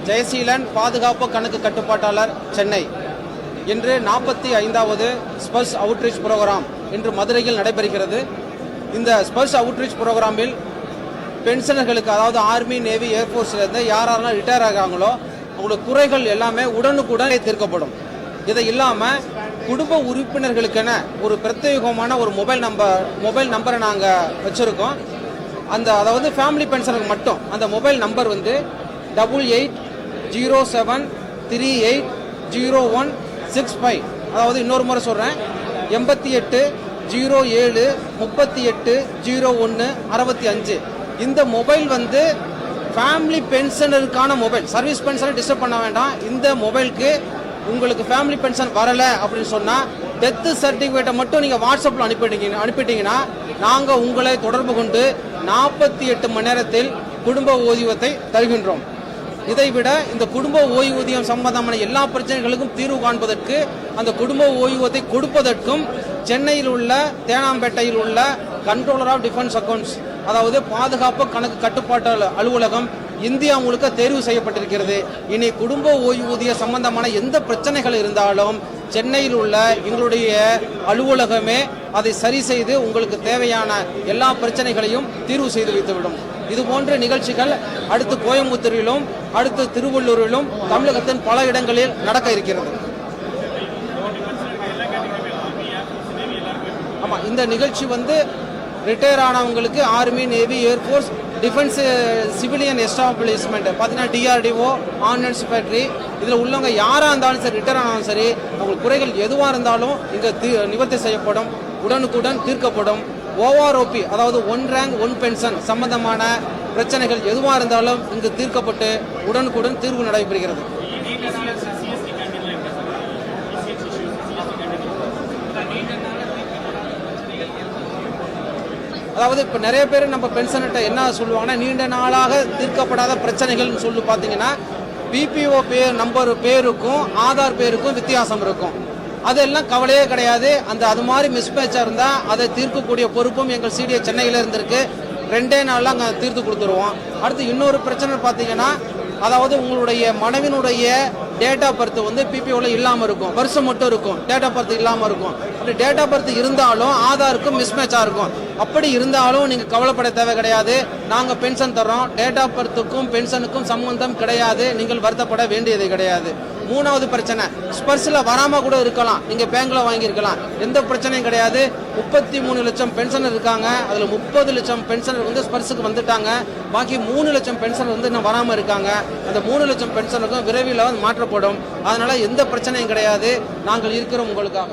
ஜெயசீலன் பாதுகாப்பு கணக்கு கட்டுப்பாட்டாளர் சென்னை. இன்று 45வது ஸ்பர்ஸ் அவுட்ரீச் புரோகிராம் இன்று மதுரையில் நடைபெறுகிறது. இந்த ஸ்பர்ஸ் அவுட்ரீச் புரோகிராமில் பென்ஷனர்களுக்கு, அதாவது ஆர்மி, நேவி, ஏர்ஃபோர்ஸ்லேருந்து யாரெல்லாம் ரிட்டையர் ஆகாங்களோ அவங்களோட குறைகள் எல்லாமே உடனுக்குடனே தீர்க்கப்படும். இதை இல்லாமல் குடும்ப உறுப்பினர்களுக்கென ஒரு பிரத்யேகமான ஒரு மொபைல் நம்பரை நாங்கள் வச்சுருக்கோம். அதாவது ஃபேமிலி பென்ஷனுக்கு மட்டும் அந்த மொபைல் நம்பர் 8807380165. அதாவது இன்னொரு முறை சொல்கிறேன், 8807380165. இந்த மொபைல் ஃபேமிலி பென்ஷனருக்கான மொபைல். சர்வீஸ் பென்ஷனை டிஸ்டர்ப் பண்ண வேண்டாம். இந்த மொபைலுக்கு உங்களுக்கு ஃபேமிலி பென்ஷன் வரலை அப்படின்னு சொன்னால் டெத்து சர்டிஃபிகேட்டை மட்டும் நீங்கள் வாட்ஸ்அப்பில் அனுப்பிட்டீங்கன்னா நாங்கள் உங்களை தொடர்பு கொண்டு 48 மணி நேரத்தில் குடும்ப ஓய்வூதியத்தை தருகின்றோம். இதைவிட இந்த குடும்ப ஓய்வூதியம் சம்பந்தமான எல்லா பிரச்சனைகளுக்கும் தீர்வு காண்பதற்கு, அந்த குடும்ப ஓய்வூதியத்தை கொடுப்பதற்கும் சென்னையில் உள்ள தேனாம்பேட்டையில் உள்ள கண்ட்ரோலர் ஆஃப் டிஃபென்ஸ் அக்கவுண்ட்ஸ், அதாவது பாதுகாப்பு கணக்கு கட்டுப்பாட்டு அலுவலகம் இந்தியா முழுக்க தேர்வு செய்யப்பட்டிருக்கிறது. இனி குடும்ப ஓய்வூதிய சம்பந்தமான எந்த பிரச்சனைகள் இருந்தாலும் சென்னையில் உள்ள எங்களுடைய அலுவலகமே அதை சரி செய்து உங்களுக்கு தேவையான எல்லா பிரச்சனைகளையும் தீர்வு செய்து வைத்துவிடும். இதுபோன்ற நிகழ்ச்சிகள் அடுத்து கோயம்புத்தூரிலும் அடுத்து திருவள்ளூரிலும் தமிழகத்தின் பல இடங்களில் நடக்க இருக்கிறது. ஆமாம், இந்த நிகழ்ச்சி ரிட்டையர் ஆனவங்களுக்கு army, navy, air force, defence, civilian establishment பார்த்தீங்கன்னா டிஆர்டிஓ, ஆர்டினன்ஸ் ஃபேக்டரி, இதில் உள்ளவங்க யாராக இருந்தாலும் சரி, ரிட்டையர் ஆனாலும் சரி, அவங்களுக்கு குறைகள் எதுவாக இருந்தாலும் இங்கே நிவர்த்தி செய்யப்படும், உடனுக்குடன் தீர்க்கப்படும். OROP, அதாவது ஒன் ரேங்க் ஒன் பென்ஷன் சம்பந்தமான பிரச்சனைகள் எதுவாக இருந்தாலும் இங்கு தீர்க்கப்பட்டு உடனுக்குடன் தீர்வு நடைபெறுகிறது. அதாவது இப்போ நிறைய பேர் நம்ம பென்ஷன்கிட்ட என்ன சொல்லுவாங்கன்னா, நீண்ட நாளாக தீர்க்கப்படாத பிரச்சனைகள்னு சொல்லி பார்த்தீங்கன்னா பிபிஓ பேருக்கும் ஆதார் பேருக்கும் வித்தியாசம் இருக்கும். அதெல்லாம் கவலையே கிடையாது. அது மாதிரி மிஸ்மேட்சாக இருந்தால் அதை தீர்க்கக்கூடிய பொறுப்பும் எங்கள் சிடிஏ சென்னையில் இருந்திருக்கு. 2 நாளில் அங்கே தீர்த்து கொடுத்துருவோம். அடுத்து இன்னொரு பிரச்சனை பார்த்தீங்கன்னா, அதாவது உங்களுடைய மனைவினுடைய டேட் ஆஃப் பர்த் பிபிஓவில் இல்லாமல் இருக்கும், வருஷம் மட்டும் இருக்கும், டேட் ஆஃப் பர்த் இல்லாமல் இருக்கும். அப்படி டேட் ஆஃப் பர்த் இருந்தாலும் ஆதாருக்கும் மிஸ்மேட்சாக இருக்கும். அப்படி இருந்தாலும் நீங்கள் கவலைப்பட தேவை கிடையாது. நாங்கள் பென்ஷன் தர்றோம். டேட் ஆஃப் பர்த்துக்கும் பென்ஷனுக்கும் சம்பந்தம் கிடையாது. நீங்கள் வருத்தப்பட வேண்டியது கிடையாது. 3வது பிரச்சனை, ஸ்பர்ஸில் வராமல் கூட இருக்கலாம், நீங்கள் பேங்கில் வாங்கியிருக்கலாம், எந்த பிரச்சனையும் கிடையாது. 33 லட்சம் பென்ஷனர் இருக்காங்க. அதில் 30 லட்சம் பென்ஷனர் ஸ்பர்ஸுக்கு வந்துட்டாங்க. பாக்கி 3 லட்சம் பென்ஷனர் இன்னும் வராமல் இருக்காங்க. அந்த 3 லட்சம் பென்ஷனுக்கும் விரைவில் மாற்றப்படும். அதனால் எந்த பிரச்சனையும் கிடையாது. நாங்கள் இருக்கிறோம் உங்களுக்காக.